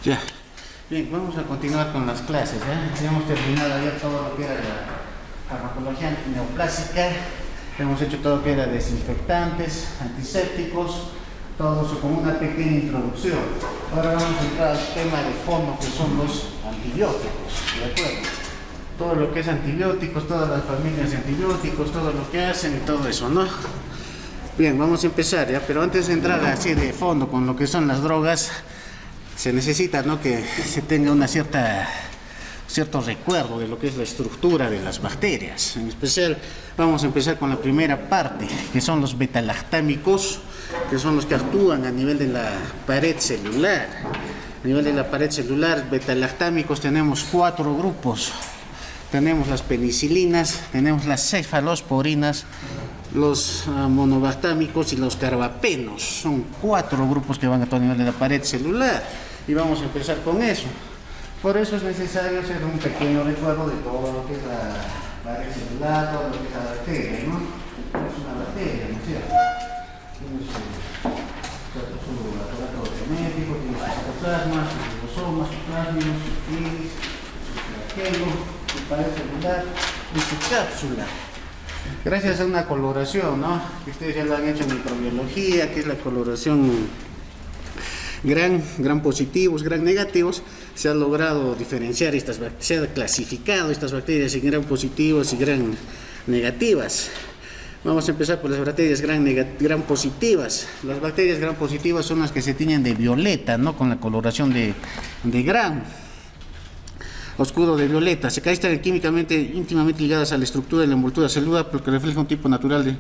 Ya. Bien, vamos a continuar con las clases. Ya hemos terminado ya todo lo que era la farmacología neoplásica. Hemos hecho todo lo que era desinfectantes, antisépticos, todo eso como una pequeña introducción. Ahora vamos a entrar al tema de fondo, que son los antibióticos, ¿de acuerdo? Todo lo que es antibióticos, todas las familias de antibióticos, todo lo que hacen y todo eso, ¿no? Bien, vamos a empezar ya, pero antes de entrar así de fondo con lo que son las drogas, se necesita, ¿no?, que se tenga una cierto recuerdo de lo que es la estructura de las bacterias. En especial vamos a empezar con la primera parte, que son los betalactámicos, que son los que actúan a nivel de la pared celular. A nivel de la pared celular, betalactámicos tenemos 4 grupos. Tenemos las penicilinas, tenemos las cefalosporinas, los monobactámicos y los carbapenos. Son 4 grupos que van a todo nivel de la pared celular. Y vamos a empezar con eso. Por eso es necesario hacer un pequeño recuerdo de todo lo que es la pared celular, todo lo que es la bacteria, ¿no? Es una bacteria, ¿no es cierto? Tiene su aparato genético, tiene su citoplasma, sus ribosomas, sus plásmidos, sus iris, su flagelo, su pared celular y su cápsula. Gracias a una coloración, ¿no?, que ustedes ya lo han hecho en microbiología, que es la coloración gran positivos, gran negativos, se ha logrado diferenciar estas bacterias, se ha clasificado estas bacterias en gran positivas y gran negativas. Vamos a empezar por las bacterias gran positivas. Las bacterias gran positivas son las que se tiñen de violeta, ¿no?, con la coloración de gran oscuro de violeta. Se están químicamente íntimamente ligadas a la estructura de la envoltura celular porque refleja un tipo natural de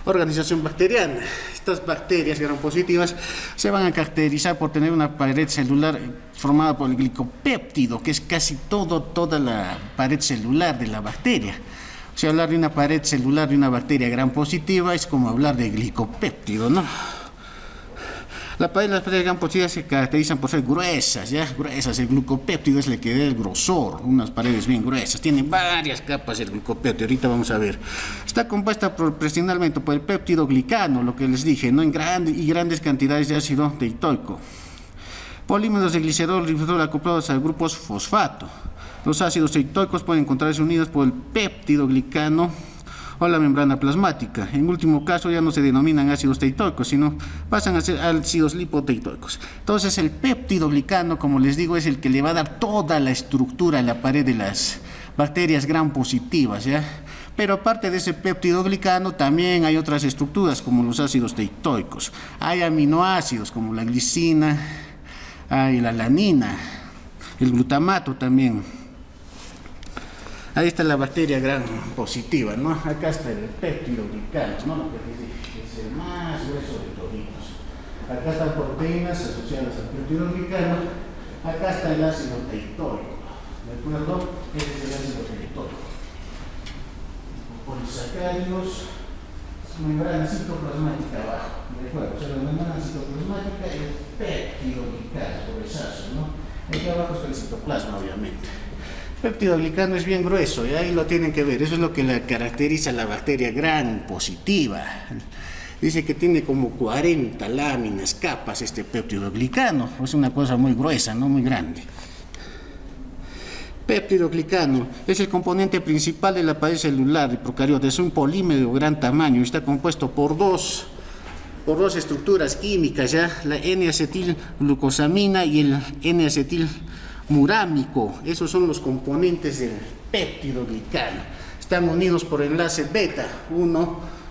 organización bacteriana. Estas bacterias gram positivas se van a caracterizar por tener una pared celular formada por el glicopéptido, que es casi toda la pared celular de la bacteria. O sea, hablar de una pared celular de una bacteria gram positiva es como hablar de glicopéptido, ¿no? Las bacterias gram positivas se caracterizan por ser gruesas, gruesas. El glucopéptido es el que da el grosor, unas paredes bien gruesas. Tienen varias capas el glucopéptido, ahorita vamos a ver. Está compuesta principalmente por el péptido glicano, lo que les dije, ¿no?, en grandes cantidades de ácido teitoico. Polímeros de glicerol y ribosol acoplados a grupos fosfato. Los ácidos teitoicos pueden encontrarse unidos por el péptido glicano o la membrana plasmática. En último caso ya no se denominan ácidos teitoicos, sino pasan a ser ácidos lipoteitoicos. Entonces el péptido glicano, como les digo, es el que le va a dar toda la estructura a la pared de las bacterias gram positivas, ¿ya? Pero aparte de ese péptido glicano también hay otras estructuras como los ácidos teitoicos. Hay aminoácidos como la glicina, hay la alanina, el glutamato también. Ahí está la bacteria gram positiva, ¿no? Acá está el péptido glicano, ¿no?, lo que les dije, que es el más grueso de toditos. Acá están proteínas asociadas al péptido glicano. Acá está el ácido teitoico, ¿de acuerdo? Este es el ácido teitoico. Polisacáridos, membrana citoplasmática abajo, ¿de acuerdo? O sea, la membrana citoplasmática es el péptido glicano, por eso, ¿no? Aquí abajo está el citoplasma, obviamente. El péptido glicano es bien grueso, y ahí lo tienen que ver. Eso es lo que la caracteriza a la bacteria gram positiva. Dice que tiene como 40 láminas, capas, este péptido glicano. Es una cosa muy gruesa, no muy grande. Péptido glicano es el componente principal de la pared celular de procariotas. Es un polímero de gran tamaño. Está compuesto por dos estructuras químicas, ¿ya? La N-acetilglucosamina y el N-acetilmurámico. Esos son los componentes del péptido glicano. Están unidos por enlace beta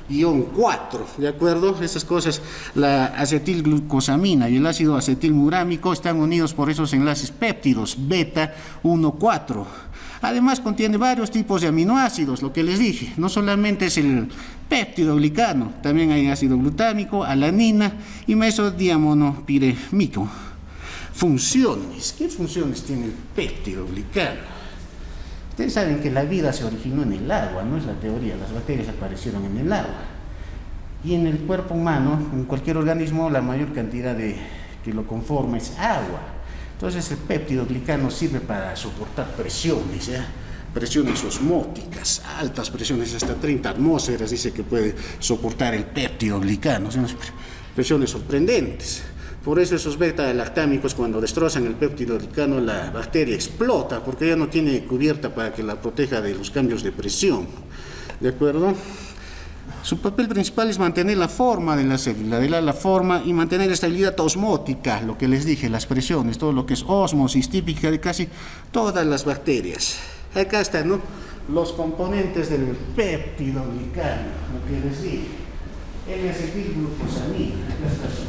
1-4, ¿de acuerdo? Esas cosas, la acetilglucosamina y el ácido acetilmurámico están unidos por esos enlaces péptidos beta 1-4. Además contiene varios tipos de aminoácidos, lo que les dije. No solamente es el péptido glicano, también hay ácido glutámico, alanina y mesodiamonopirémico. Funciones. ¿Qué funciones tiene el péptido glicano? Ustedes saben que la vida se originó en el agua, no es la teoría. Las bacterias aparecieron en el agua. Y en el cuerpo humano, en cualquier organismo, la mayor cantidad que lo conforma es agua. Entonces el péptido glicano sirve para soportar presiones, ¿ya? Presiones osmóticas, altas presiones, hasta 30 atmósferas dice que puede soportar el péptido glicano. Son presiones sorprendentes. Por eso esos beta-lactámicos, cuando destrozan el péptido glicano, la bacteria explota, porque ya no tiene cubierta para que la proteja de los cambios de presión. ¿De acuerdo? Su papel principal es mantener la forma de la célula, la forma y mantener la estabilidad osmótica, lo que les dije, las presiones, todo lo que es osmosis típica de casi todas las bacterias. Acá están, ¿no?, los componentes del péptido glicano, lo que les dije. N-acetilglucosamina, acá está su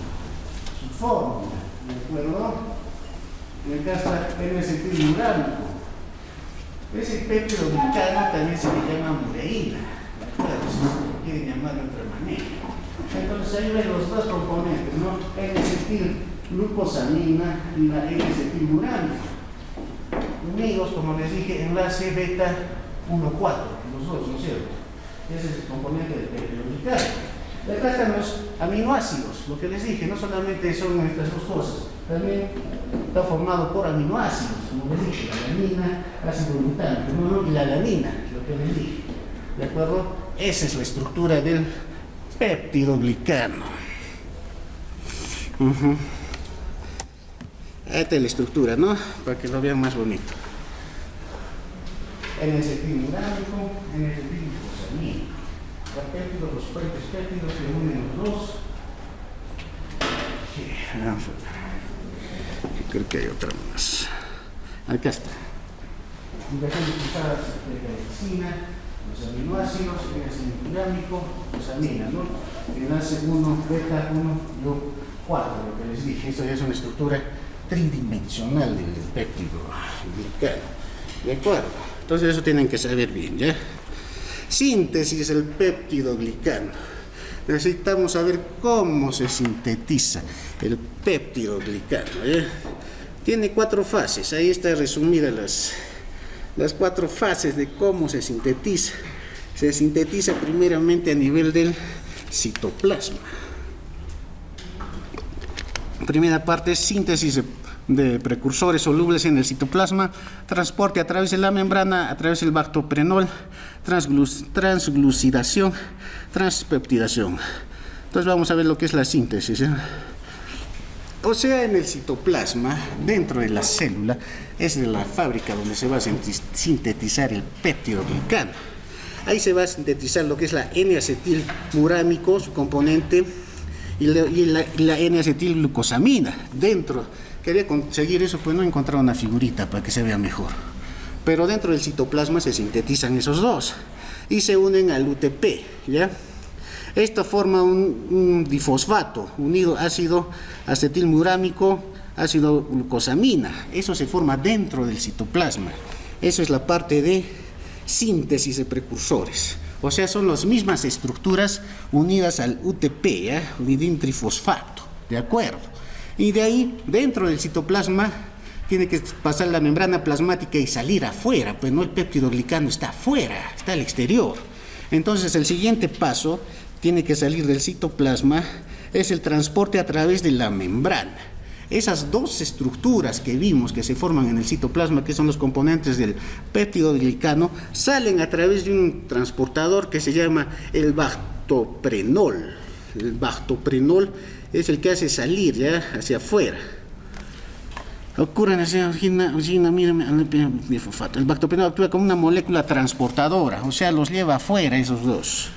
fórmula, ¿de acuerdo? Y acá está N-acetilmurámico. Ese péptido glicano también se le llama mureína, ¿de acuerdo? Si quieren llamar de otra manera. Entonces ahí ven los dos componentes, ¿no? N-acetilglucosamina y la N-acetilmurámico. Unidos, como les dije, enlace beta 1,4, los dos, ¿no es cierto? Ese es el componente del péptido glicano. Y acá están los aminoácidos, lo que les dije, no solamente son estas dos cosas, también está formado por aminoácidos, como les dije, la alanina, ácido glutámico, y la alanina, lo que les dije. ¿De acuerdo? Esa es la estructura del péptido glicano. Esta es la estructura, ¿no? Para que lo vean más bonito. N-acetilmurámico, N-acetilglucosamina. Péptidos, los puentes péptidos se unen los dos. Vamos a ver. Creo que hay otra más. Acá está. Indicaciones utilizadas de la medicina, los aminoácidos, N-acetilmurámico, glucosamina, ¿no? Enlace 1, beta 1 y 4, lo que les dije. Esto ya es una estructura tridimensional del péptido glicano. ¿De acuerdo? Entonces eso tienen que saber bien, ¿ya? Síntesis del péptido glicano. Necesitamos saber cómo se sintetiza el péptido glicano, ¿eh? Tiene 4 fases. Ahí está resumida las 4 fases de cómo se sintetiza. Se sintetiza primeramente a nivel del citoplasma. Primera parte es síntesis de precursores solubles en el citoplasma, transporte a través de la membrana, a través del bactoprenol, transglucidación, transpeptidación. Entonces vamos a ver lo que es la síntesis, ¿eh? O sea, en el citoplasma, dentro de la célula, es de la fábrica donde se va a sintetizar el péptido glicano. Ahí se va a sintetizar lo que es la N-acetilmurámico, su componente, y la N-acetilglucosamina dentro. Quería conseguir eso, pues no he encontrado una figurita para que se vea mejor. Pero dentro del citoplasma se sintetizan esos dos y se unen al UTP, ¿ya? Esto forma un difosfato unido ácido acetilmurámico, ácido glucosamina. Eso se forma dentro del citoplasma. Eso es la parte de síntesis de precursores. O sea, son las mismas estructuras unidas al UTP, ¿ya? Unidintrifosfato, ¿de acuerdo? Y de ahí, dentro del citoplasma, tiene que pasar la membrana plasmática y salir afuera, pues no, el péptido glicano está afuera, está al exterior. Entonces, el siguiente paso tiene que salir del citoplasma, es el transporte a través de la membrana. Esas dos estructuras que vimos que se forman en el citoplasma, que son los componentes del péptido glicano, salen a través de un transportador que se llama el bactoprenol. El bactoprenol es el que hace salir ya hacia afuera. Ocurren así, el bactoprenol actúa como una molécula transportadora, o sea, los lleva afuera esos dos.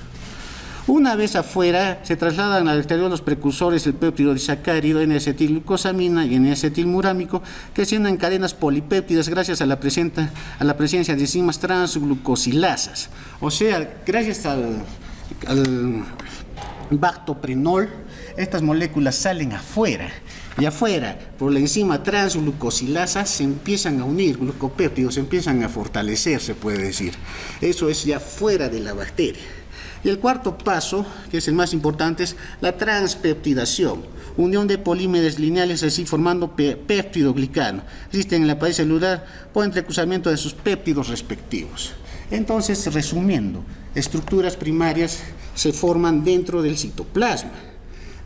Una vez afuera, se trasladan al exterior los precursores del péptido disacárido, N-acetilglucosamina y N-acetilmurámico, que se unen en cadenas polipéptidas gracias a la presencia de enzimas transglucosilasas. O sea, gracias al bactoprenol, estas moléculas salen afuera. Y afuera, por la enzima transglucosilasa, se empiezan a unir, glucopéptidos, se empiezan a fortalecer, se puede decir. Eso es ya fuera de la bacteria. Y el cuarto paso, que es el más importante, es la transpeptidación. Unión de polímeros lineales así formando péptido glicano. Existen en la pared celular por entrecruzamiento de sus péptidos respectivos. Entonces, resumiendo, estructuras primarias se forman dentro del citoplasma.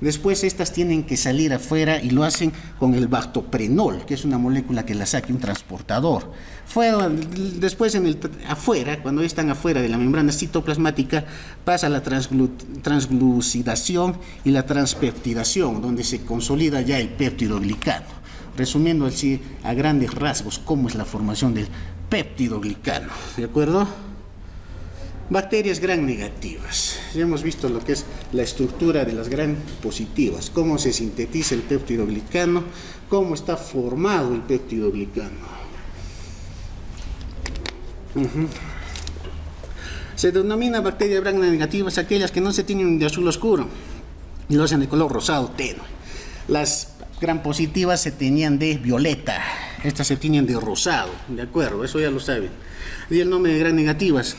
Después estas tienen que salir afuera y lo hacen con el bactoprenol, que es una molécula que la saque un transportador. Después afuera, cuando están afuera de la membrana citoplasmática, pasa la transglucidación y la transpeptidación, donde se consolida ya el péptidoglicano. Resumiendo así a grandes rasgos cómo es la formación del péptidoglicano, ¿de acuerdo? Bacterias gram negativas. Ya hemos visto lo que es la estructura de las gram positivas, cómo se sintetiza el péptidoglicano, cómo está formado el péptidoglicano. Se denomina bacterias gram negativas aquellas que no se tiñen de azul oscuro y lo hacen de color rosado tenue. Las gram positivas se teñían de violeta, estas se tiñen de rosado, ¿de acuerdo? Eso ya lo saben. Y el nombre de gram negativas.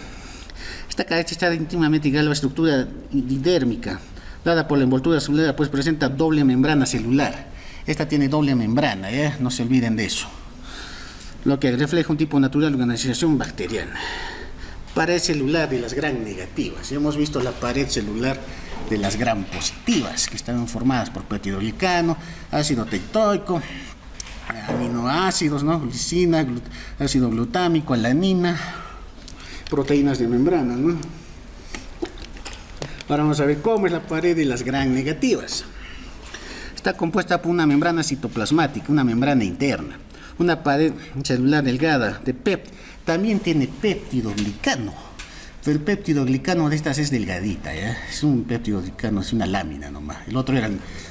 Esta característica está íntimamente ligada a la estructura didérmica, dada por la envoltura celular, pues presenta doble membrana celular. Esta tiene doble membrana, no se olviden de eso. Lo que refleja un tipo natural de organización bacteriana. Pared celular de las gram negativas. Ya hemos visto la pared celular de las gram positivas, que están formadas por péptidoglicano, ácido teitóico, aminoácidos, ¿no? Glicina, ácido glutámico, alanina, proteínas de membrana, ¿no? Ahora vamos a ver cómo es la pared de las gram negativas. Está compuesta por una membrana citoplasmática, una membrana interna, una pared celular delgada de también tiene péptidoglicano, pero el péptidoglicano de estas es delgadita, ¿ya? Es un péptidoglicano, es una lámina nomás. El otro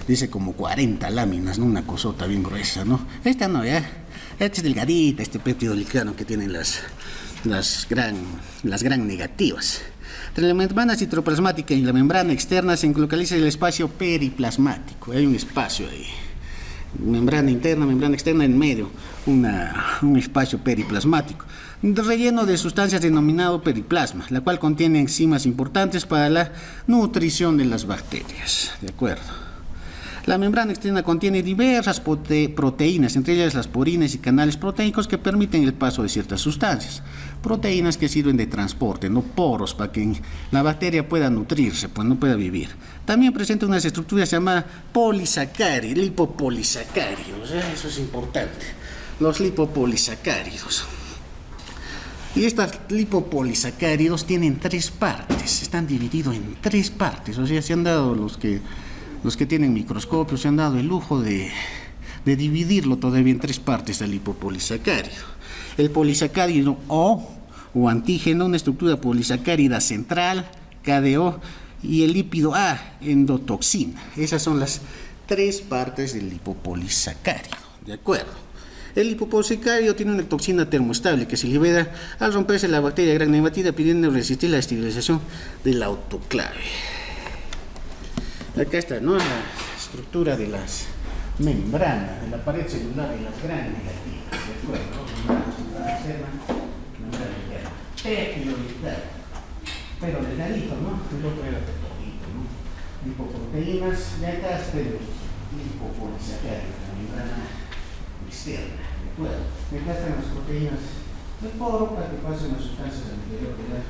dice como 40 láminas, ¿no? Una cosota bien gruesa, ¿no? Esta no, ¿ya? Esta es delgadita, este péptidoglicano que tienen las gram negativas. Entre la membrana citoplasmática y la membrana externa se localiza el espacio periplasmático. Hay un espacio ahí. Membrana interna, membrana externa en medio, un espacio periplasmático, relleno de sustancias denominado periplasma, la cual contiene enzimas importantes para la nutrición de las bacterias. ¿De acuerdo? La membrana externa contiene diversas proteínas, entre ellas las porinas y canales proteicos que permiten el paso de ciertas sustancias. Proteínas que sirven de transporte, no poros, para que la bacteria pueda nutrirse, pues no pueda vivir. También presenta unas estructuras llamadas polisacáridos, lipopolisacáridos, eso es importante, los lipopolisacáridos. Y estos lipopolisacáridos tienen 3 partes, están divididos en 3 partes, o sea, se han dado los que tienen microscopios se han dado el lujo de dividirlo todavía en 3 partes al lipopolisacárido. El polisacárido o antígeno, una estructura polisacárida central, KDO, y el lípido A, endotoxina. Esas son las 3 partes del lipopolisacárido, ¿de acuerdo? El lipopolisacárido tiene una toxina termoestable que se libera al romperse la bacteria gram negativa, pidiendo resistir la esterilización del autoclave. Acá está, ¿no? La estructura de las membranas, de la pared celular de las gram negativas, ¿de acuerdo? Membrana externa, membrana interna. Péptidoglicano, pero delgadito, ¿no? El otro era peptidito, ¿no? Lipoproteínas, y acá está el lipopolisacárido, la membrana externa, ¿de acuerdo? Y acá están las proteínas del poro para que pasen las sustancias al interior de la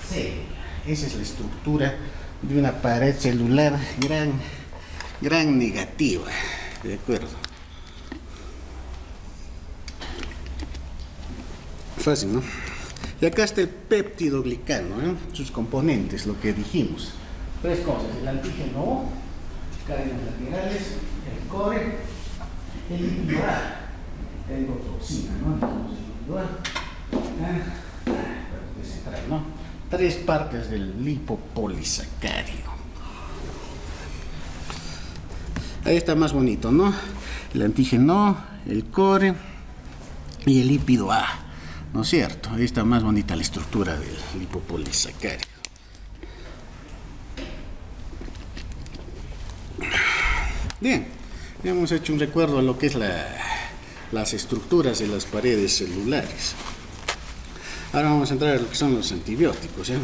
célula. Esa es la estructura de una pared celular gram negativa, ¿de acuerdo? Fácil, ¿no? Y acá está el péptidoglicano, sus componentes, lo que dijimos. 3 cosas: el antígeno O, cadenas laterales, el core, el lípido A, endotoxina, ¿no? 3 partes del lipopolisacárido. Ahí está más bonito, ¿no? El antígeno, el core y el lípido A, ¿no es cierto? Ahí está más bonita la estructura del lipopolisacárido. Bien, hemos hecho un recuerdo a lo que es las estructuras de las paredes celulares. Ahora vamos a entrar a lo que son los antibióticos, ¿ya?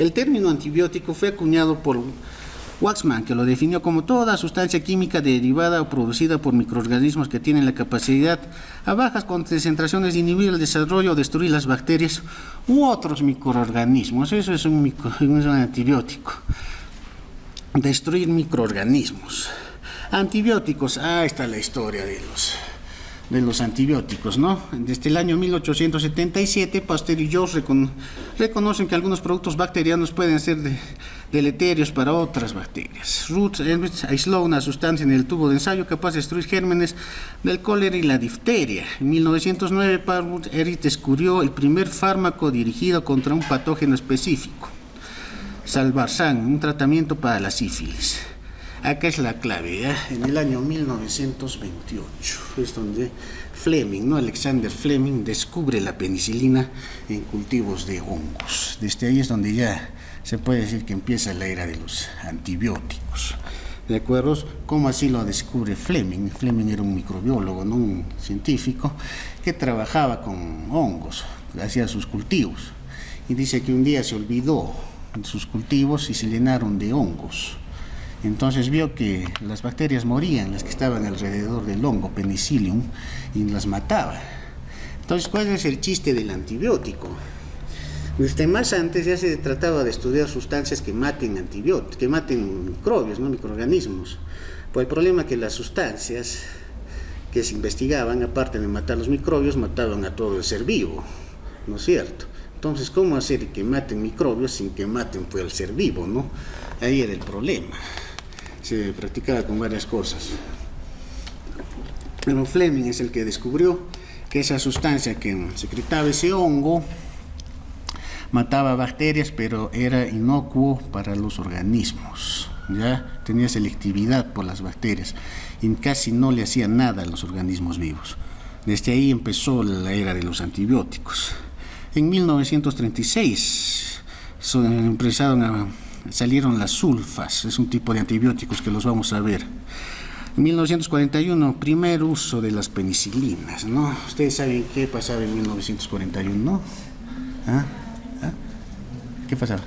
El término antibiótico fue acuñado por Waxman, que lo definió como toda sustancia química derivada o producida por microorganismos que tienen la capacidad a bajas concentraciones de inhibir el desarrollo o destruir las bacterias u otros microorganismos. Eso es un antibiótico. Destruir microorganismos. Antibióticos, está la historia de los antibióticos, ¿no? Desde el año 1877, Pasteur y George reconocen que algunos productos bacterianos pueden ser deleterios para otras bacterias. Ruth aisló una sustancia en el tubo de ensayo capaz de destruir gérmenes del cólera y la difteria. En 1909, Parwood Ehrlich descubrió el primer fármaco dirigido contra un patógeno específico, Salvarsan, un tratamiento para la sífilis. Acá es la clave, ¿ya? En el año 1928 es donde Fleming, ¿no? Alexander Fleming descubre la penicilina en cultivos de hongos. Desde ahí es donde ya se puede decir que empieza la era de los antibióticos. ¿De acuerdo? ¿Cómo así lo descubre Fleming? Fleming era un microbiólogo, ¿no? Un científico que trabajaba con hongos, hacía sus cultivos. Y dice que un día se olvidó de sus cultivos y se llenaron de hongos. Entonces vio que las bacterias morían, las que estaban alrededor del hongo, Penicillium, y las mataba. Entonces, ¿cuál es el chiste del antibiótico? Desde más antes ya se trataba de estudiar sustancias que maten antibióticos, que maten microbios, ¿no? Microorganismos. Pues el problema es que las sustancias que se investigaban, aparte de matar los microbios, mataban a todo el ser vivo, ¿no es cierto? Entonces, ¿cómo hacer que maten microbios sin que maten pues, el ser vivo, ¿no? Ahí era el problema. Se practicaba con varias cosas. Pero Fleming es el que descubrió que esa sustancia que secretaba ese hongo mataba bacterias, pero era inocuo para los organismos. Ya tenía selectividad por las bacterias y casi no le hacía nada a los organismos vivos. Desde ahí empezó la era de los antibióticos. En 1936 salieron las sulfas, es un tipo de antibióticos que los vamos a ver. En 1941, primer uso de las penicilinas, ¿no? Ustedes saben qué pasaba en 1941, ¿no? ¿Qué pasaba?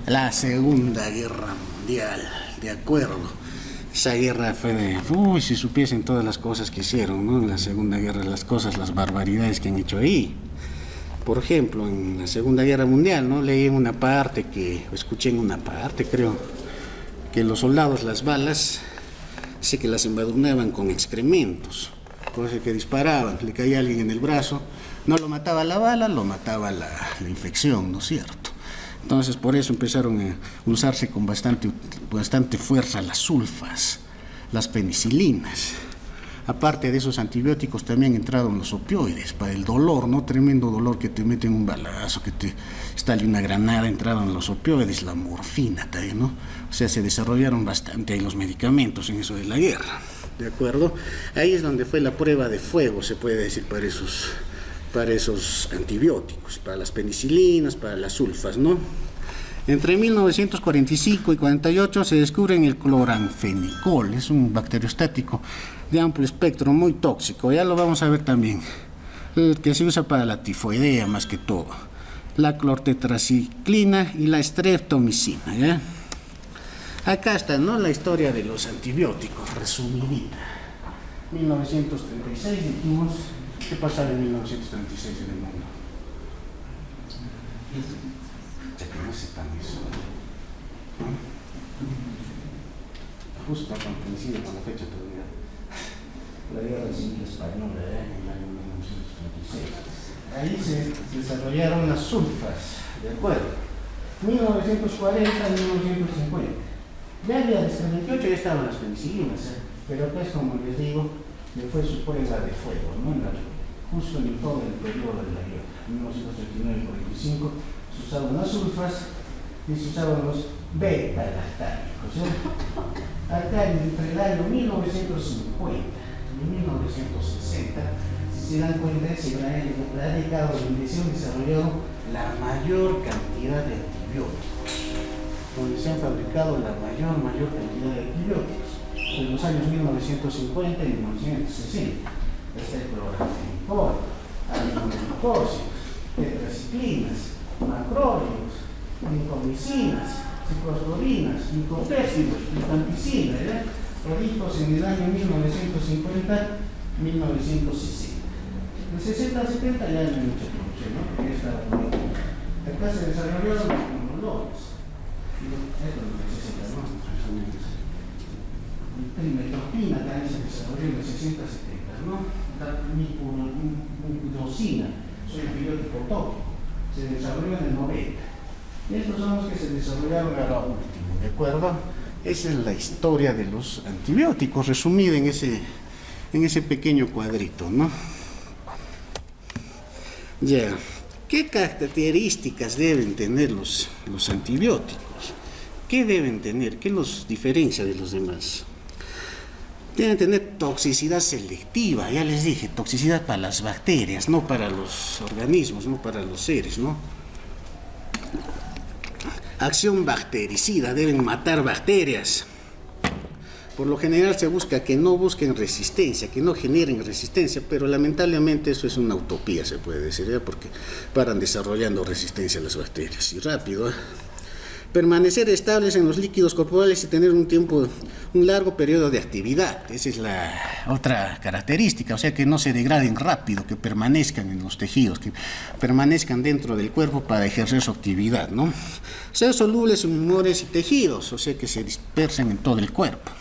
La Segunda Guerra Mundial, de acuerdo. Esa guerra fue de... si supiesen todas las cosas que hicieron, ¿no? En la Segunda Guerra, las barbaridades que han hecho ahí. Por ejemplo, en la Segunda Guerra Mundial, ¿no? Leí en una parte escuché en una parte, creo, que los soldados, las balas, sé que las embadurnaban con excrementos, cosa que disparaban, le caía a alguien en el brazo, no lo mataba la bala, lo mataba la infección, ¿no es cierto? Entonces, por eso empezaron a usarse con bastante fuerza las sulfas, las penicilinas. Aparte de esos antibióticos también entraron los opioides para el dolor, ¿no? Tremendo dolor que te meten un balazo, que te estalle una granada, entraron los opioides, la morfina también, ¿no? O sea, se desarrollaron bastante ahí los medicamentos en eso de la guerra, ¿de acuerdo? Ahí es donde fue la prueba de fuego, se puede decir, para esos antibióticos, para las penicilinas, para las sulfas, ¿no? Entre 1945 y 48 se descubre el cloranfenicol, es un bacteriostático de amplio espectro, muy tóxico, ya lo vamos a ver también, el que se usa para la tifoidea más que todo, la clortetraciclina y la streptomicina, ¿ya? Acá está, ¿no? La historia de los antibióticos, resumidita. 1936 dijimos, ¿qué pasaba en 1936 en el mundo? Ya que no sepan eso. Justo coincide con la fecha todavía. La Guerra Civil Española en el año 1936. Ahí se desarrollaron las sulfas, ¿de acuerdo? 1940 a 1950. Ya desde el 28 ya estaban las penicilinas, pero acá es como les digo, fue su prueba de fuego, ¿no? Justo en todo el periodo de la guerra, 1939-45, se usaban las sulfas y se usaban los beta-lactámicos. Acá entre el año 1950 y 1960, si se dan cuenta, se ha dedicado a la investigación y desarrollado la mayor cantidad de antibióticos, donde se han fabricado la mayor cantidad de antibióticos. En los años 1950 y 1960 está el cloranfenicol, aminoglucósidos, tetraciclinas, macrólidos, mincomicinas, ciclosporinas, micopéptidos, rifampicina, ¿ya? Toditos en el año 1950-1960. En 60-70 ya no hay mucha producción, ¿no? Porque ya estaba bonito. Acá se desarrollaron los inmunolones. Esto es lo que se necesita, ¿no? Trimetropina también se desarrolló en los 60-70, ¿no? La microdosina, es un antibiótico tópico, se desarrolló en el 90. Y estos son los que se desarrollaron a lo último, ¿de acuerdo? Esa es la historia de los antibióticos, resumida en ese pequeño cuadrito, ¿no? Ya, ¿qué características deben tener los antibióticos? ¿Qué deben tener? ¿Qué los diferencia de los demás? Deben tener toxicidad selectiva, ya les dije, toxicidad para las bacterias, no para los organismos, no para los seres, ¿no? Acción bactericida, deben matar bacterias. Por lo general se busca que no busquen resistencia, que no generen resistencia, pero lamentablemente eso es una utopía, se puede decir, ¿ya? Porque paran desarrollando resistencia a las bacterias, y rápido, ¿eh? Permanecer estables en los líquidos corporales y tener un largo periodo de actividad. Esa es la otra característica, o sea que no se degraden rápido, que permanezcan en los tejidos, que permanezcan dentro del cuerpo para ejercer su actividad, ¿no? Ser solubles en humores y tejidos, o sea que se dispersen en todo el cuerpo.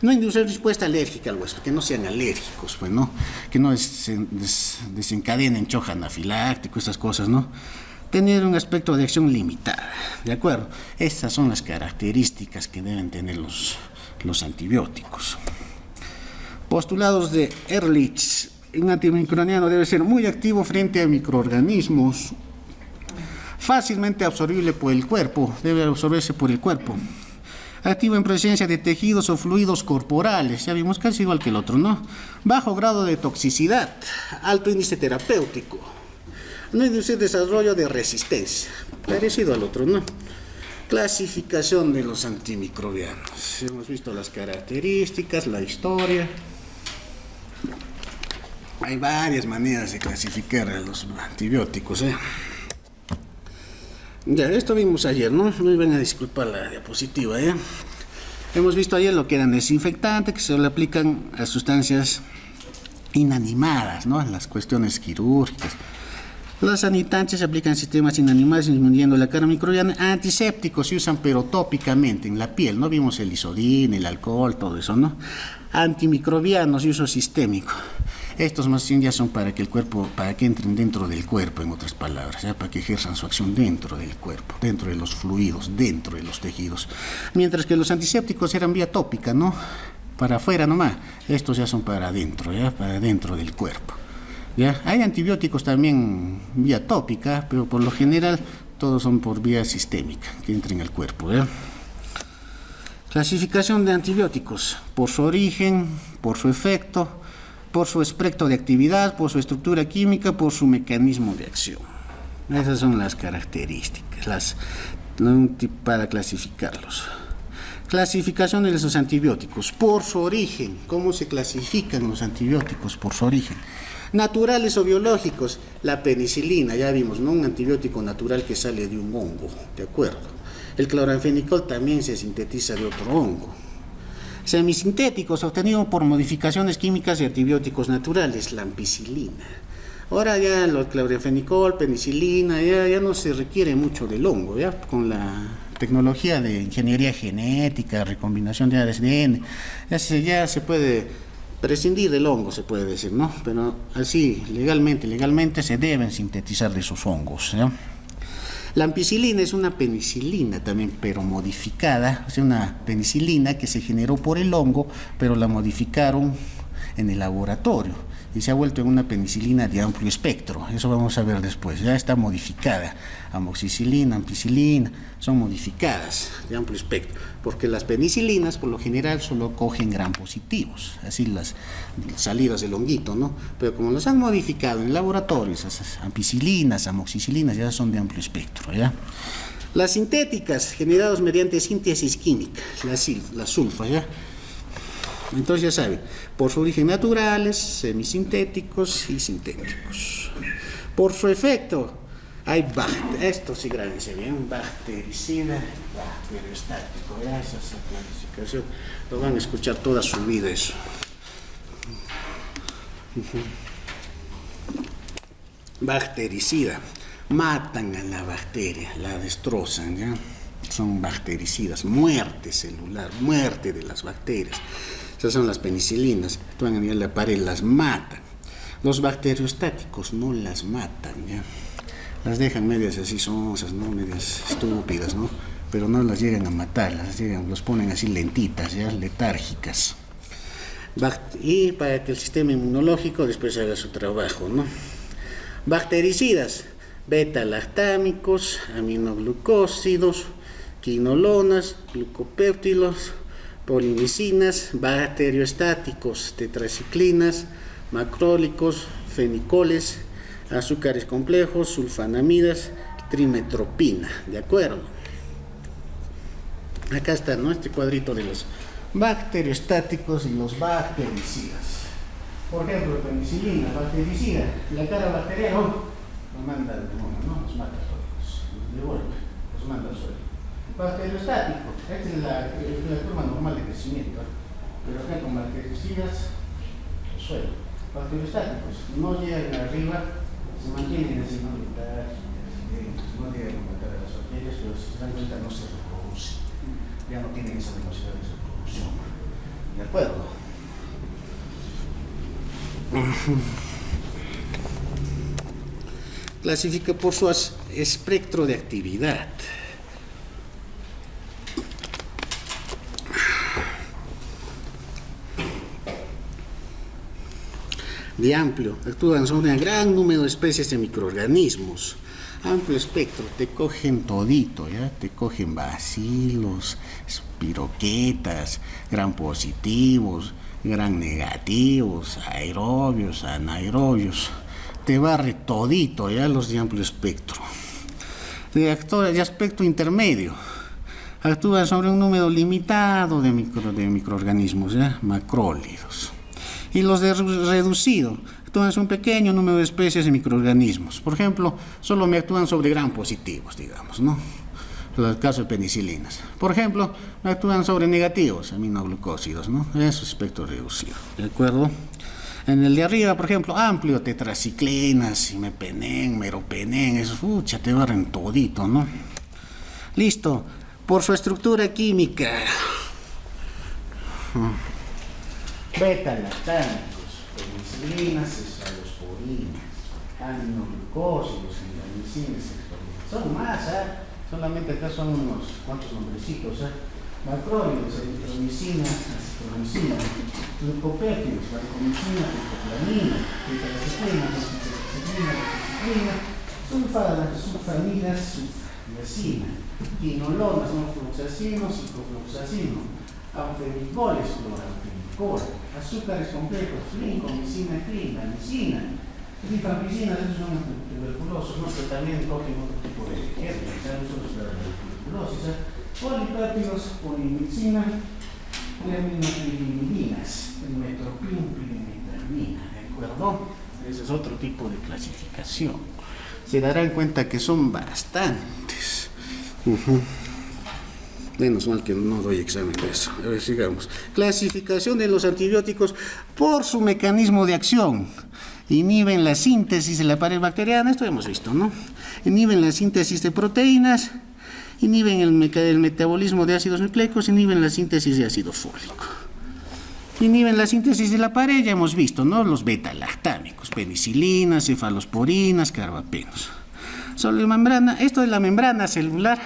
No inducir respuesta alérgica al huésped, que no sean alérgicos, pues, ¿no? Que no desencadenen shock anafiláctico, estas cosas, ¿no? Tener un aspecto de acción limitada, ¿de acuerdo? Estas son las características que deben tener los antibióticos. Postulados de Ehrlich. Un antimicrobiano debe ser muy activo frente a microorganismos, fácilmente absorbible por el cuerpo, debe absorberse por el cuerpo. Activo en presencia de tejidos o fluidos corporales, ya vimos casi igual que el otro, ¿no? Bajo grado de toxicidad, alto índice terapéutico. No induce desarrollo de resistencia, parecido al otro, ¿no? Clasificación de los antimicrobianos. Hemos visto las características, la historia. Hay varias maneras de clasificar a los antibióticos, ¿eh? Ya, esto vimos ayer, ¿no? No me van a disculpar la diapositiva, ¿eh? Hemos visto ayer lo que eran desinfectantes, que se le aplican a sustancias inanimadas, ¿no? Las cuestiones quirúrgicas. Los sanitantes se aplican en sistemas inanimados disminuyendo la carga microbiana. Antisépticos se usan pero tópicamente en la piel, ¿no? Vimos el isodín, el alcohol, todo eso, ¿no? Antimicrobianos y uso sistémico. Estos más bien ya son para que entren dentro del cuerpo, en otras palabras, ¿ya? Para que ejerzan su acción dentro del cuerpo, dentro de los fluidos, dentro de los tejidos. Mientras que los antisépticos eran vía tópica, ¿no? Para afuera nomás. Estos ya son para adentro, ¿ya? Para dentro del cuerpo. ¿Ya? Hay antibióticos también vía tópica, pero por lo general todos son por vía sistémica, que entran al cuerpo, ¿ya? Clasificación de antibióticos: por su origen, por su efecto, por su espectro de actividad, por su estructura química, por su mecanismo de acción. Esas son las características para clasificarlos. Clasificación de los antibióticos por su origen. ¿Cómo se clasifican los antibióticos por su origen? Naturales o biológicos, la penicilina, ya vimos, ¿no? Un antibiótico natural que sale de un hongo, ¿de acuerdo? El cloranfenicol también se sintetiza de otro hongo. Semisintéticos, obtenidos por modificaciones químicas de antibióticos naturales, la ampicilina. Ahora ya el cloranfenicol, penicilina, ya no se requiere mucho del hongo, ya con la tecnología de ingeniería genética, recombinación de ADN, ya se puede prescindir del hongo, se puede decir, ¿no? Pero así, legalmente se deben sintetizar de esos hongos, ¿ya? La ampicilina es una penicilina también, pero modificada, o sea, una penicilina que se generó por el hongo, pero la modificaron en el laboratorio y se ha vuelto en una penicilina de amplio espectro. Eso vamos a ver después, ya está modificada. Amoxicilina, ampicilina, son modificadas de amplio espectro, porque las penicilinas por lo general solo cogen gram positivos, así las salidas del honguito, ¿no? Pero como las han modificado en laboratorios, esas ampicilinas, amoxicilinas ya son de amplio espectro, ¿ya? Las sintéticas, generadas mediante síntesis química, las sulfas, ¿ya? Entonces ya saben, por su origen naturales, semisintéticos y sintéticos. Por su efecto, Esto sí grábense bien, bactericida, bacteriostático, esa es la clasificación. Lo van a escuchar toda su vida eso. Bactericida, matan a la bacteria, la destrozan, ¿ya? Son bactericidas, muerte celular, muerte de las bacterias. Esas son las penicilinas, actúan a nivel de la pared, las matan. Los bacteriostáticos no las matan, ¿ya? Las dejan medias así sonsas, ¿no? Medias estúpidas, ¿no? Pero no las llegan a matar, los ponen así lentitas, ¿ya? Letárgicas. Y para que el sistema inmunológico después haga su trabajo, ¿no? Bactericidas, beta-lactámicos, aminoglucósidos, quinolonas, glucopéptidos, polimicinas, bacteriostáticos, tetraciclinas, macrólicos, fenicoles, azúcares complejos, sulfanamidas, trimetropina, ¿de acuerdo? Acá está, ¿no? Este cuadrito de los bacteriostáticos y los bactericidas. Por ejemplo, penicilina, bactericida, la cara bacteriana, los manda al demonio, ¿no? Los mata todos, los devuelve, los manda al suelo. Bacteriostático, esta es la curva normal de crecimiento, pero acá con bactericidas, el suelo. Bacteriostáticos, no llegan arriba, se mantienen así, no llegan a matar a las bacterias, pero si se dan cuenta no se reproducen, ya no tienen esa velocidad de reproducción. ¿De acuerdo? Clasifica por su espectro de actividad. De amplio, actúan sobre un gran número de especies de microorganismos. Amplio espectro, te cogen todito, ¿ya? Te cogen bacilos, espiroquetas, gram positivos, gran negativos, aerobios, anaerobios. Te barre todito, ¿ya? Los de amplio espectro. De aspecto intermedio, actúan sobre un número limitado de microorganismos, ¿ya? Macrólidos. Y los de reducido, actúan sobre un pequeño número de especies de microorganismos. Por ejemplo, solo me actúan sobre gram positivos, digamos, ¿no? En el caso de penicilinas. Por ejemplo, me actúan sobre negativos, aminoglucósidos, ¿no? Eso es espectro reducido, ¿de acuerdo? En el de arriba, por ejemplo, amplio, tetraciclinas, imepenen, meropenen, eso, te barren todito, ¿no? Listo. Por su estructura química. Beta-lactámicos, penicilinas, cefalosporinas, aminoglucósidos, indamicinas, son más, solamente acá son unos cuantos nombrecitos, macrólidos, eritromicina, acetromicina, glucopéptidos, vancomicina, glucoplanina, tetraciclina, tetraciclina, sulfamidas, sulfamidacina, quinolonas, fluoxacinos, ciclofluoxacino, anfenicoles, cloramfenicol, azúcares complejos, lincomicina, clindamicina, rifampicina, esos son tuberculosos, ¿no? Pero también cogen otro tipo de gérmenes, no solo es la tuberculosis, polipéptidos, polimicina, leminopirimidines, metropinpirimidamina, ¿de acuerdo? Ese es otro tipo de clasificación. Se darán cuenta que son bastantes. Menos mal que no doy examen de eso. A ver, sigamos. Clasificación de los antibióticos por su mecanismo de acción. Inhiben la síntesis de la pared bacteriana, esto hemos visto, ¿no? Inhiben la síntesis de proteínas, inhiben el metabolismo de ácidos nucleicos, inhiben la síntesis de ácido fólico. Inhiben la síntesis de la pared, ya hemos visto, ¿no? Los beta-lactámicos, penicilinas, cefalosporinas, carbapenos. Sobre la membrana, esto de la membrana celular,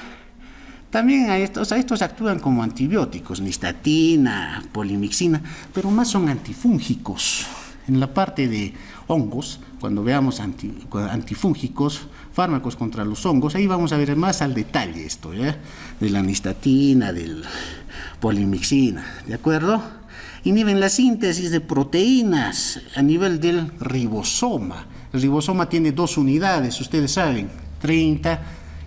también estos actúan como antibióticos, nistatina, polimixina, pero más son antifúngicos. En la parte de hongos, cuando veamos antifúngicos, fármacos contra los hongos, ahí vamos a ver más al detalle esto, ¿ya? De la nistatina, del polimixina, ¿de acuerdo? Inhiben la síntesis de proteínas a nivel del ribosoma. El ribosoma tiene dos unidades, ustedes saben, 30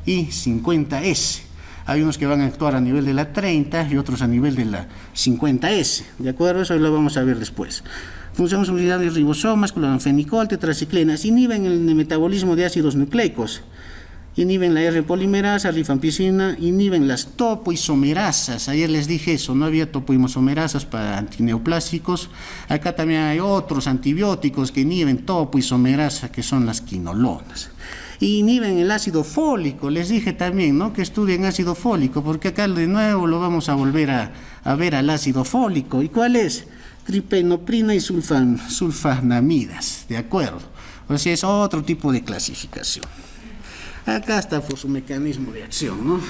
y 50S. Hay unos que van a actuar a nivel de la 30 y otros a nivel de la 50S, ¿de acuerdo? Eso lo vamos a ver después. Funciones unidades ribosomas, cloranfenicol, tetraciclinas, inhiben el metabolismo de ácidos nucleicos. inhiben la R-polimerasa, rifampicina, inhiben las topoisomerasas. Ayer les dije eso, no había topoisomerasas para antineoplásicos. Acá también hay otros antibióticos que inhiben topoisomerasa, que son las quinolonas. Y inhiben el ácido fólico, les dije también, ¿no?, que estudien ácido fólico, porque acá de nuevo lo vamos a volver a ver al ácido fólico. ¿Y cuál es? Tripenoprina y sulfanamidas, ¿de acuerdo? O sea, es otro tipo de clasificación. Acá está por su mecanismo de acción, ¿no?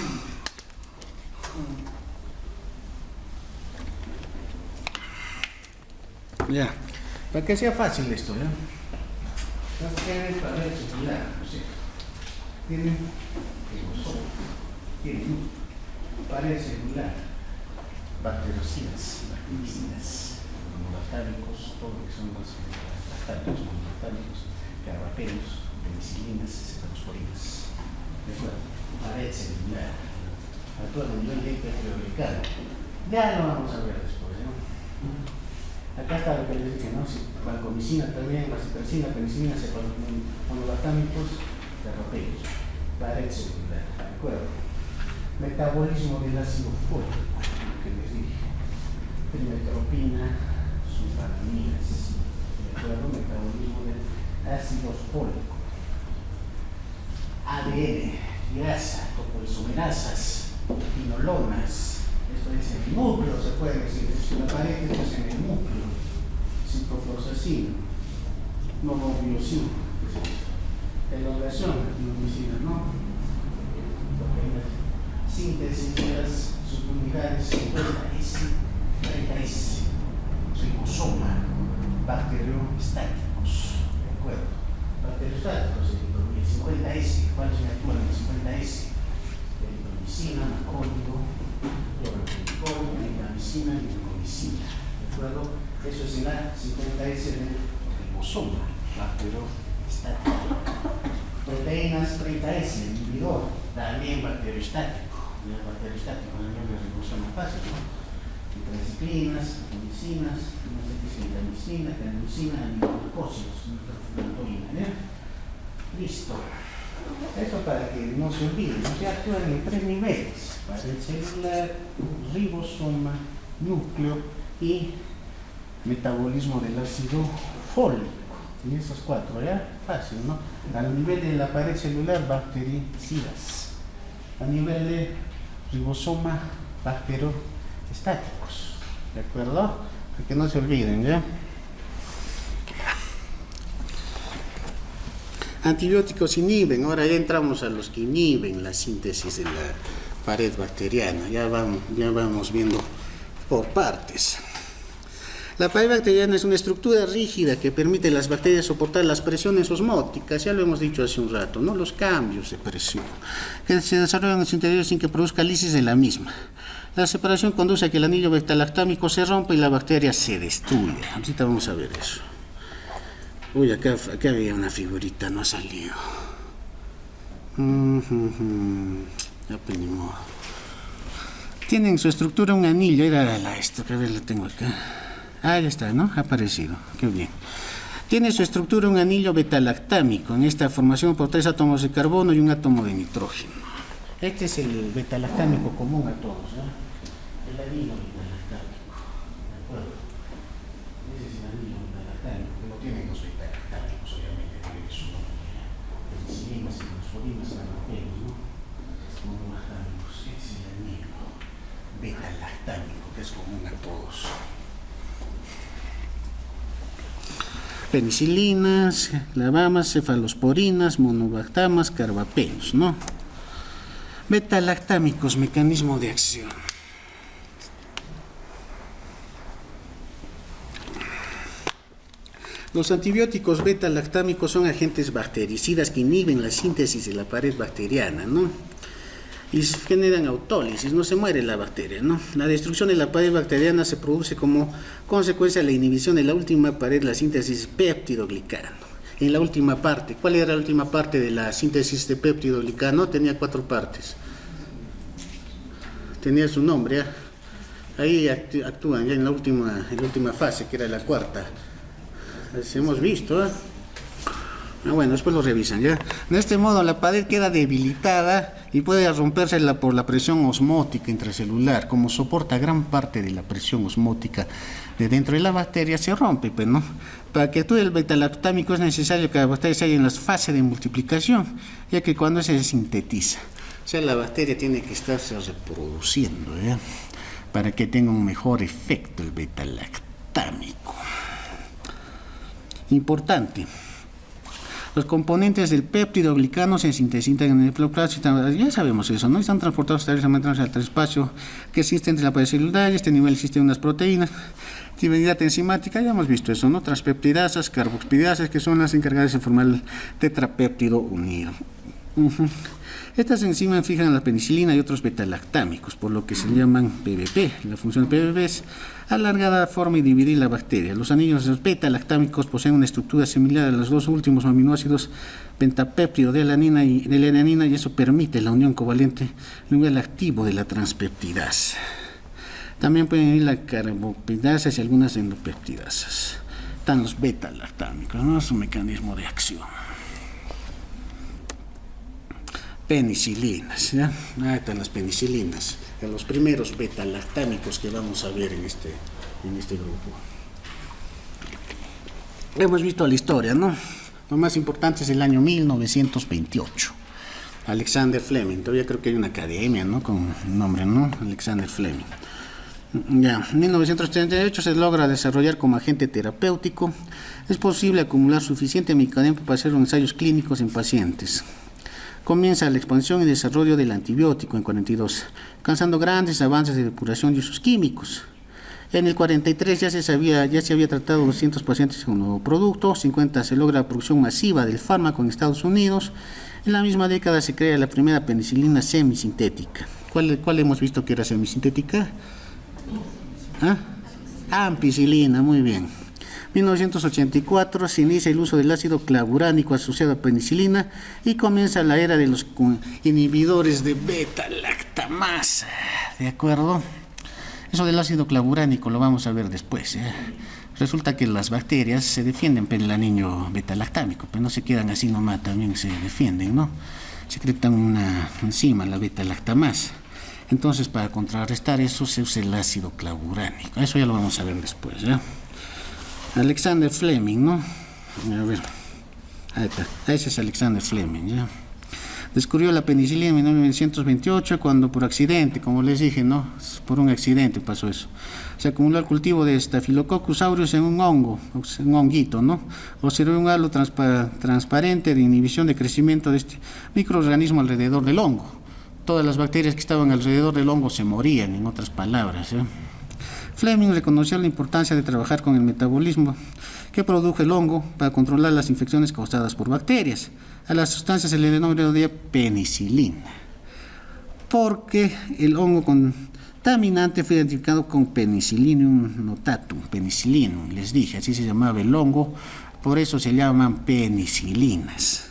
Ya, para que sea fácil esto, ¿ya? Tienen pared celular, o sea, tienen pared celular, bactericidas, monolactálicos, todo lo que son los lactálicos, monolactálicos, carbapenos, penicilinas, cefalosporinas. ¿De acuerdo? Pared celular, actúa a nivel de hiperteorical. Ya lo vamos a ver después, ¿no? Acá está lo que les dije, ¿no? Vancomicina también, vacitracina, penicilina, monolactámicos, carbapenos, pared celular. ¿De acuerdo? Metabolismo del ácido fólico, lo que les dije. Trimetropina, sulfanamidas. ¿De acuerdo? Metabolismo del ácido fólico. ADN, grasa, topoisomerasas, quinolonas. Esto es el núcleo, se puede decir. Si la pared esto es en el núcleo. Ciprofloxacina, novobiosina. Elongación, nomicina, ¿no? Síntesis de las subunidades 50S, 30S, ribosoma, bacteriostáticos. ¿De acuerdo? Bacteriostáticos, el 50S, ¿cuáles se actúan en el 50S? Eritromicina, macrólido, clorofenicol, megamicina y mucomicina. ¿De acuerdo? Eso es en la 50S del ribosoma, bacteriostático. Proteínas 30S, el inhibidor, también bacteriostático. El bacteriostático en el nombre de ribosoma fácil, ¿no? Tetracyclinas, penicilinas, metilcilamicina, canemicina, aminoglucósidos, nitrofuranoína, ¿eh? Listo. Esto para que no se olviden, ¿no? Se actúan en 3 niveles: pared celular, ribosoma, núcleo y metabolismo del ácido fólico. Y esos 4, ¿ya? Fácil, ¿no? Al nivel de la pared celular, bactericidas. A nivel de ribosoma, bacteriostáticos. ¿De acuerdo? Para que no se olviden, ¿ya? Antibióticos inhiben. Ahora ya entramos a los que inhiben la síntesis de la pared bacteriana. Ya vamos viendo por partes. La pared bacteriana es una estructura rígida que permite a las bacterias soportar las presiones osmóticas, ya lo hemos dicho hace un rato, ¿no? Los cambios de presión que se desarrollan en su interior sin que produzca lisis de la misma. La separación conduce a que el anillo beta-lactámico se rompa y la bacteria se destruye. Ahorita vamos a ver eso. Uy, acá había una figurita, no ha salido. Ya pues ni modo. Tienen su estructura un anillo, era esto, que a ver, lo tengo acá. Ah, ya está, ¿no? Ha aparecido. Qué bien. Tiene su estructura un anillo beta-lactámico. En esta formación por 3 átomos de carbono y un átomo de nitrógeno. Este es el beta-lactámico común a todos, ¿no? El anillo beta-lactámico. ¿De acuerdo? Ese es el anillo beta-lactámico, que lo tienen los beta-lactámicos, obviamente, tienen su nombre. Penicilinas, cefalosporinas, carbapenos, ¿no? Monolactámicos. Este es el anillo beta-lactámico, que es común a todos. Penicilinas, clavamas, cefalosporinas, monobactamas, carbapenos, ¿no? Beta-lactámicos, mecanismo de acción. Los antibióticos beta-lactámicos son agentes bactericidas que inhiben la síntesis de la pared bacteriana, ¿no? Y generan autólisis, no se muere la bacteria, ¿no? La destrucción de la pared bacteriana se produce como consecuencia de la inhibición de la última pared, la síntesis péptidoglicano. En la última parte, ¿cuál era la última parte de la síntesis de péptidoglicano? Tenía 4 partes. Tenía su nombre, ¿eh? Ahí actúan ya en la última fase, que era la 4ª. Así hemos visto, ¿eh? Bueno, después lo revisan, ¿ya? De este modo la pared queda debilitada y puede romperse por la presión osmótica intracelular. Como soporta gran parte de la presión osmótica de dentro de la bacteria, se rompe, pues, ¿no? Para que actúe el beta-lactámico es necesario que la bacteria se halla en las fases de multiplicación, ya que cuando se sintetiza, o sea, la bacteria tiene que estarse reproduciendo, ¿ya? Para que tenga un mejor efecto el beta-lactámico. Importante. Los componentes del péptido glicano se sintetizan en el citoplasma, ya sabemos eso, ¿no? Están transportados al espacio que existe entre la pared celular, y a este nivel existen unas proteínas de divinidad enzimática, ya hemos visto eso, ¿no? Transpeptidasas, carboxpidasas, que son las encargadas de formar el tetrapéptido unido. Estas enzimas fijan la penicilina y otros betalactámicos, por lo que se llaman PBP. La función de PBP es alargar la forma y dividir la bacteria. Los anillos de los betalactámicos poseen una estructura similar a los dos últimos aminoácidos pentapéptido de la adenina y eso permite la unión covalente a nivel activo de la transpeptidasa. También pueden ir las carbopeptidasas y algunas endopeptidasas. Están los betalactámicos, ¿no? Es su mecanismo de acción. Penicilinas, ¿ya? Ahí están las penicilinas, los primeros betalactámicos que vamos a ver en este grupo. Hemos visto la historia, ¿no? Lo más importante es el año 1928. Alexander Fleming, todavía creo que hay una academia, ¿no? Con el nombre, ¿no? Alexander Fleming. Ya, en 1938 se logra desarrollar como agente terapéutico. Es posible acumular suficiente medicamento para hacer ensayos clínicos en pacientes. Comienza la expansión y desarrollo del antibiótico en 42, alcanzando grandes avances de depuración de usos químicos. En el 43 ya se había tratado 200 pacientes con un nuevo producto, 50 se logra la producción masiva del fármaco en Estados Unidos. En la misma década se crea la primera penicilina semisintética. ¿Cuál hemos visto que era semisintética? Ampicilina, muy bien. 1984 se inicia el uso del ácido clavuránico asociado a penicilina y comienza la era de los inhibidores de beta-lactamasa. ¿De acuerdo? Eso del ácido clavuránico lo vamos a ver después. Resulta que las bacterias se defienden por el anillo beta-lactámico, pero no se quedan así nomás, también se defienden, ¿no? Secretan una enzima, la beta-lactamasa. Entonces, para contrarrestar eso se usa el ácido clavuránico. Eso ya lo vamos a ver después, ¿ya? Alexander Fleming, ¿no? A ver, ahí está, ese es Alexander Fleming, ¿ya? Descubrió la penicilina en 1928 cuando por accidente, como les dije, ¿no? Por un accidente pasó eso. Se acumuló el cultivo de Staphylococcus aureus en un honguito, ¿no? Observó un halo transparente de inhibición de crecimiento de este microorganismo alrededor del hongo. Todas las bacterias que estaban alrededor del hongo se morían, en otras palabras, ¿eh? Fleming reconoció la importancia de trabajar con el metabolismo que produjo el hongo para controlar las infecciones causadas por bacterias. A la sustancia se le denominó penicilina, porque el hongo contaminante fue identificado con Penicillium notatum, penicillinum, les dije, así se llamaba el hongo, por eso se llaman penicilinas.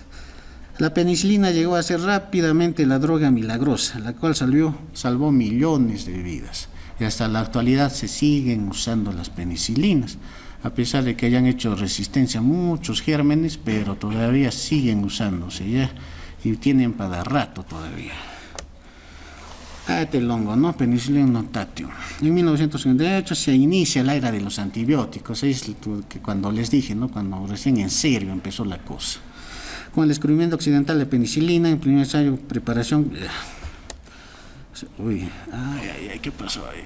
La penicilina llegó a ser rápidamente la droga milagrosa, la cual salvó millones de vidas. Y hasta la actualidad se siguen usando las penicilinas, a pesar de que hayan hecho resistencia a muchos gérmenes, pero todavía siguen usándose, ¿ya? Y tienen para rato todavía. Este el hongo, ¿no? Penicillium notatum. En 1958 se inicia la era de los antibióticos, es que cuando les dije, ¿no? Cuando recién en serio empezó la cosa. Con el descubrimiento occidental de penicilina, en primer ensayo, preparación... Uy, ay, ¿qué pasó ahí?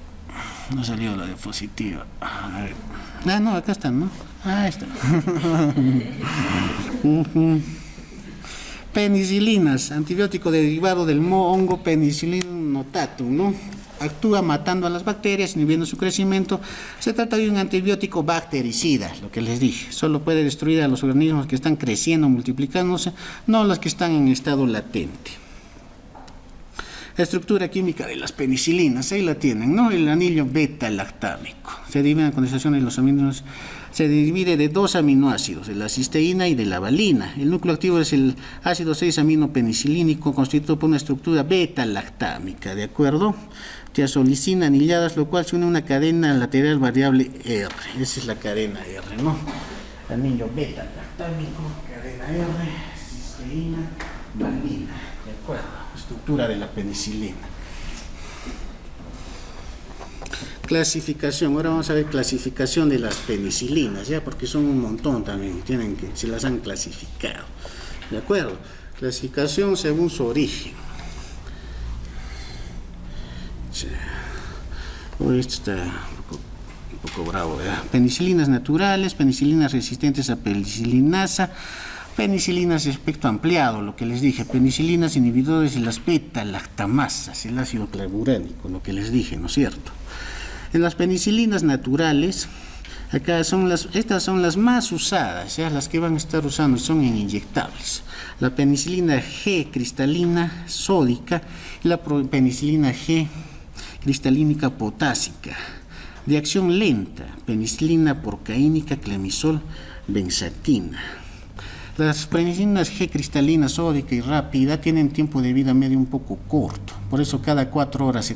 No salió la diapositiva. A ver. No, acá está, ¿no? Ahí está. Penicilinas, antibiótico derivado del hongo Penicillium notatum, ¿no? Actúa matando a las bacterias, inhibiendo su crecimiento. Se trata de un antibiótico bactericida, lo que les dije. Solo puede destruir a los organismos que están creciendo, multiplicándose, no los que están en estado latente. La estructura química de las penicilinas, ahí la tienen, ¿no? El anillo beta-lactámico. Se divide en condensación de los aminoácidos. Se divide de dos aminoácidos, de la cisteína y de la valina. El núcleo activo es el ácido 6-aminopenicilínico, constituido por una estructura beta-lactámica, ¿de acuerdo? Tiazolicina anilladas, lo cual se une a una cadena lateral variable R. Esa es la cadena R, ¿no? Anillo beta-lactámico, cadena la R, cisteína, valina. De acuerdo, estructura de la penicilina. Clasificación, ahora vamos a ver clasificación de las penicilinas, ya, porque son un montón también, se las han clasificado. De acuerdo, clasificación según su origen. Hoy esto está un poco bravo, ¿verdad? Penicilinas naturales, penicilinas resistentes a penicilinasa, penicilinas de espectro ampliado, lo que les dije, penicilinas inhibidores de las beta-lactamasas, el ácido clavuránico, lo que les dije, ¿no es cierto? En las penicilinas naturales, acá estas son las más usadas, ¿ya? Las que van a estar usando son en inyectables. La penicilina G cristalina sódica y la penicilina G cristalínica potásica. De acción lenta, penicilina porcaínica, clemizol, benzatina. Las penicilinas G cristalina sódica y rápida tienen tiempo de vida medio un poco corto, por eso cada 4 horas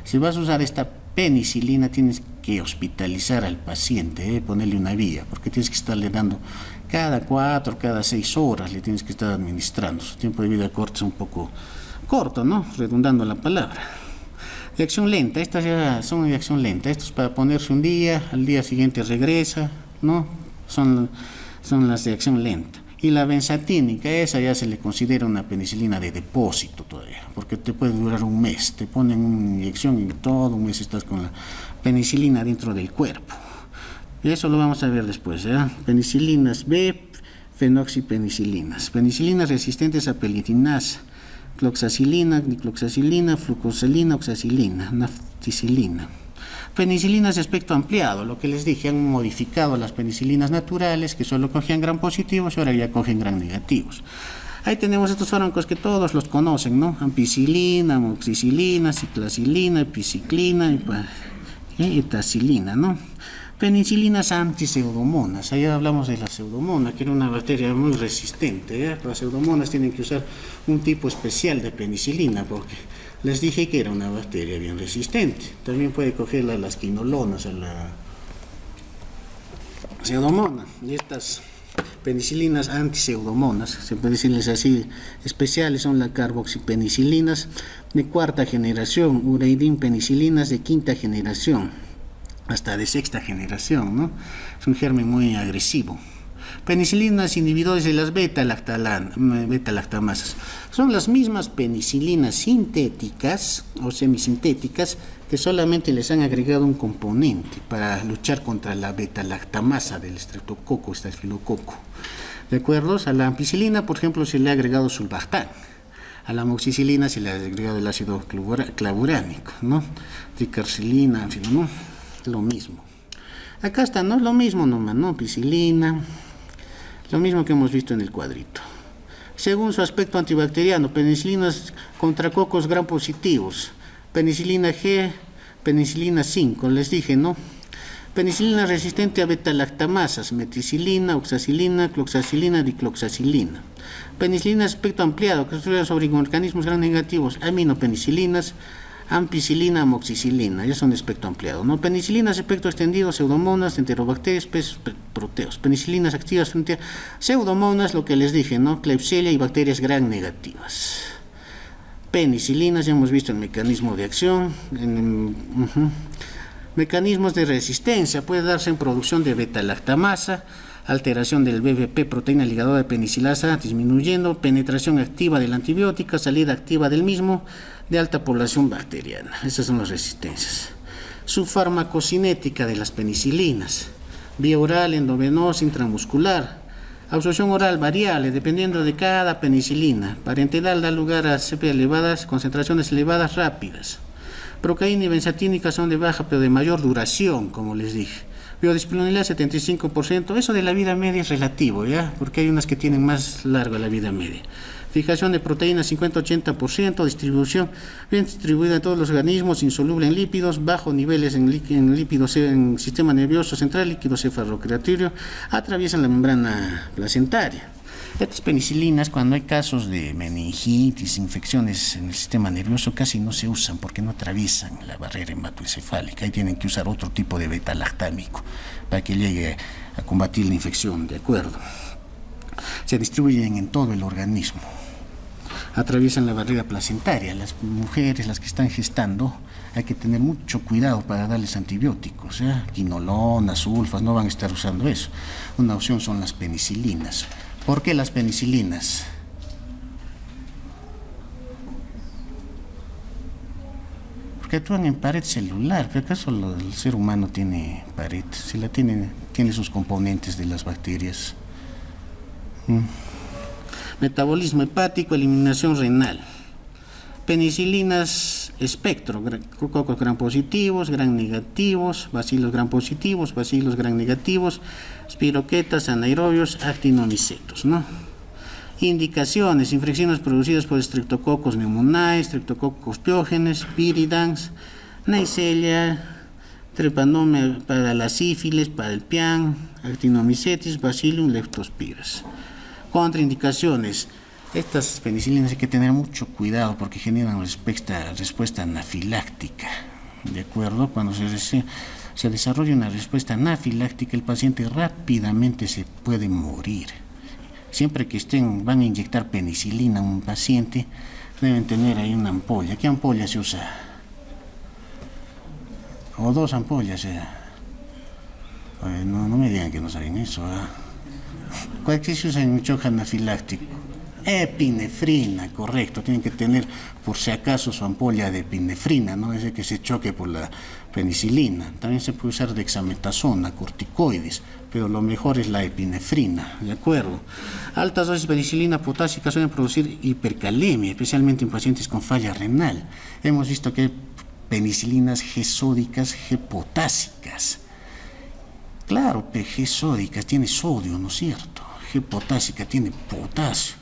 si vas a usar esta penicilina tienes que hospitalizar al paciente, ponerle una vía, porque tienes que estarle dando cada 4, cada 6 horas le tienes que estar administrando. Su tiempo de vida corto es un poco corto, ¿no? Redundando la palabra. De acción lenta, estas ya son de acción lenta, esto es para ponerse un día, al día siguiente regresa, ¿no? Son las de acción lenta. Y la benzatínica, esa ya se le considera una penicilina de depósito todavía, porque te puede durar un mes, te ponen una inyección y todo un mes estás con la penicilina dentro del cuerpo. Y eso lo vamos a ver después, ¿eh? Penicilinas B, fenoxipenicilinas, penicilinas resistentes a pelitinasa, cloxacilina, dicloxacilina, flucosilina, oxacilina, nafticilina. Penicilinas de espectro ampliado, lo que les dije, han modificado las penicilinas naturales que solo cogían gram positivos y ahora ya cogen gram negativos. Ahí tenemos estos fármacos que todos los conocen, ¿no? Ampicilina, amoxicilina, ciclacilina, epiciclina y etacilina, ¿no? Penicilinas antiseudomonas, ahí hablamos de la pseudomonas, que era una bacteria muy resistente, ¿eh? Las pseudomonas tienen que usar un tipo especial de penicilina porque les dije que era una bacteria bien resistente. También puede cogerla a las quinolonas, a la pseudomona. Y estas penicilinas antiseudomonas, se puede decirles así, especiales, son las carboxipenicilinas de 4ª generación, ureidinpenicilinas de 5ª generación, hasta de 6ª generación, ¿no? Es un germen muy agresivo. Penicilinas inhibidores de las beta-lactamasas. Son las mismas penicilinas sintéticas o semisintéticas que solamente les han agregado un componente para luchar contra la beta-lactamasa del estreptococo, estafilococo. ¿De acuerdo? A la ampicilina, por ejemplo, se le ha agregado sulbactam. A la amoxicilina se le ha agregado el ácido clavuránico, ¿no? Tricarcilina, en fin, ¿no? Lo mismo. Acá está, ¿no? Lo mismo nomás, ¿no? Ampicilina, lo mismo que hemos visto en el cuadrito. Según su aspecto antibacteriano, penicilinas contra cocos gram positivos, penicilina G, penicilina 5, les dije, ¿no? Penicilina resistente a beta-lactamasas, meticilina, oxacilina, cloxacilina, dicloxacilina. Penicilina aspecto ampliado, que estudia sobre organismos gram negativos, aminopenicilinas, ampicilina, amoxicilina, ya son de espectro ampliado, ¿no? Penicilinas espectro extendido, pseudomonas, enterobacterias, proteos. Penicilinas activas frente a pseudomonas, lo que les dije, ¿no? Klebsiella y bacterias gram negativas. Penicilinas, ya hemos visto el mecanismo de acción. Mecanismos de resistencia, puede darse en producción de beta-lactamasa, alteración del BBP, proteína ligadora de penicilasa, disminuyendo, penetración activa del antibiótico, salida activa del mismo, de alta población bacteriana. Esas son las resistencias. Su farmacocinética de las penicilinas, vía oral, endovenosa, intramuscular, absorción oral variable dependiendo de cada penicilina, parenteral da lugar a CP elevadas, concentraciones elevadas rápidas. Procaína y benzatínica son de baja pero de mayor duración, como les dije. Biodisponibilidad 75%, eso de la vida media es relativo, ¿ya? Porque hay unas que tienen más larga la vida media. Fijación de proteínas 50-80%, distribución bien distribuida en todos los organismos, insoluble en lípidos, bajos niveles en lípidos en sistema nervioso central, líquido cefalorrecreatorio, atraviesan la membrana placentaria. Estas penicilinas, cuando hay casos de meningitis, infecciones en el sistema nervioso, casi no se usan porque no atraviesan la barrera hematoencefálica. Ahí tienen que usar otro tipo de beta-lactámico para que llegue a combatir la infección, ¿de acuerdo? Se distribuyen en todo el organismo. Atraviesan la barrera placentaria. Las mujeres, las que están gestando, hay que tener mucho cuidado para darles antibióticos, quinolonas, sulfas, no van a estar usando eso. Una opción son las penicilinas. ¿Por qué las penicilinas? Porque actúan en pared celular. ¿Pero acaso el ser humano tiene pared? Si la tiene sus componentes de las bacterias. Metabolismo hepático, eliminación renal. Penicilinas espectro, cocos gram positivos, gram negativos, bacilos gram positivos, bacilos gram negativos, spiroquetas, anaerobios, actinomicetos, ¿no? Indicaciones: infecciones producidas por Streptococcus pneumoniae, Streptococcus pyogenes, viridans, Neisseria, treponema para la sífilis, para el pian, actinomicetis, bacillus leptospiras. Contraindicaciones: estas penicilinas hay que tener mucho cuidado porque generan respuesta anafiláctica. ¿De acuerdo? Cuando se desarrolla una respuesta anafiláctica, el paciente rápidamente se puede morir. Siempre que van a inyectar penicilina a un paciente, deben tener ahí una ampolla. ¿Qué ampolla se usa? O 2 ampollas. No me digan que no saben eso. ¿Cuál que se usa en un shock anafiláctico? Epinefrina, correcto. Tienen que tener, por si acaso, su ampolla de epinefrina, ¿no? Ese que se choque por la penicilina. También se puede usar dexametasona, corticoides, pero lo mejor es la epinefrina, ¿de acuerdo? Altas dosis de penicilina potásica suelen producir hipercalemia, especialmente en pacientes con falla renal. Hemos visto que hay penicilinas G-sódicas, G-potásicas. Claro, G-sódicas tiene sodio, ¿no es cierto? G-potásica tiene potasio.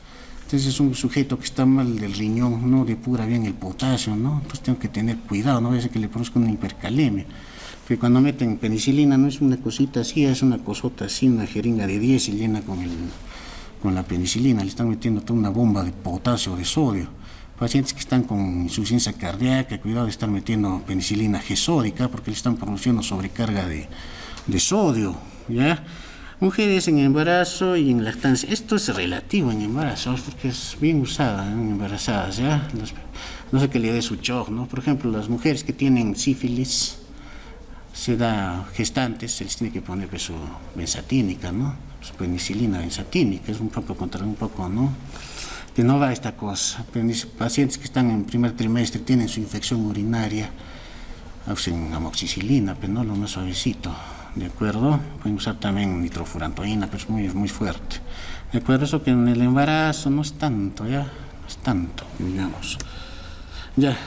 Entonces es un sujeto que está mal del riñón, no depura bien el potasio, ¿no? Entonces tengo que tener cuidado, no vaya a ser que le produzca una hipercalemia. Porque cuando meten penicilina no es una cosita así, es una cosota así, una jeringa de 10 y llena con la penicilina. Le están metiendo toda una bomba de potasio o de sodio. Pacientes que están con insuficiencia cardíaca, cuidado de estar metiendo penicilina G-sódica porque le están produciendo sobrecarga de sodio, ¿ya? Mujeres en embarazo y en lactancia. Esto es relativo en embarazo, porque es bien usada en embarazadas, ¿ya? No sé qué le dé su shock, ¿no? Por ejemplo, las mujeres que tienen sífilis, se da gestantes, se les tiene que poner su benzatínica, ¿no? Su penicilina benzatínica, es un poco, ¿no? Que no va esta cosa. Pacientes que están en primer trimestre, tienen su infección urinaria, usen amoxicilina, pero no lo más suavecito. ¿De acuerdo? Pueden usar también nitrofurantoína, pero es muy fuerte. ¿De acuerdo? Eso que en el embarazo no es tanto, ¿ya? No es tanto, digamos. Ya.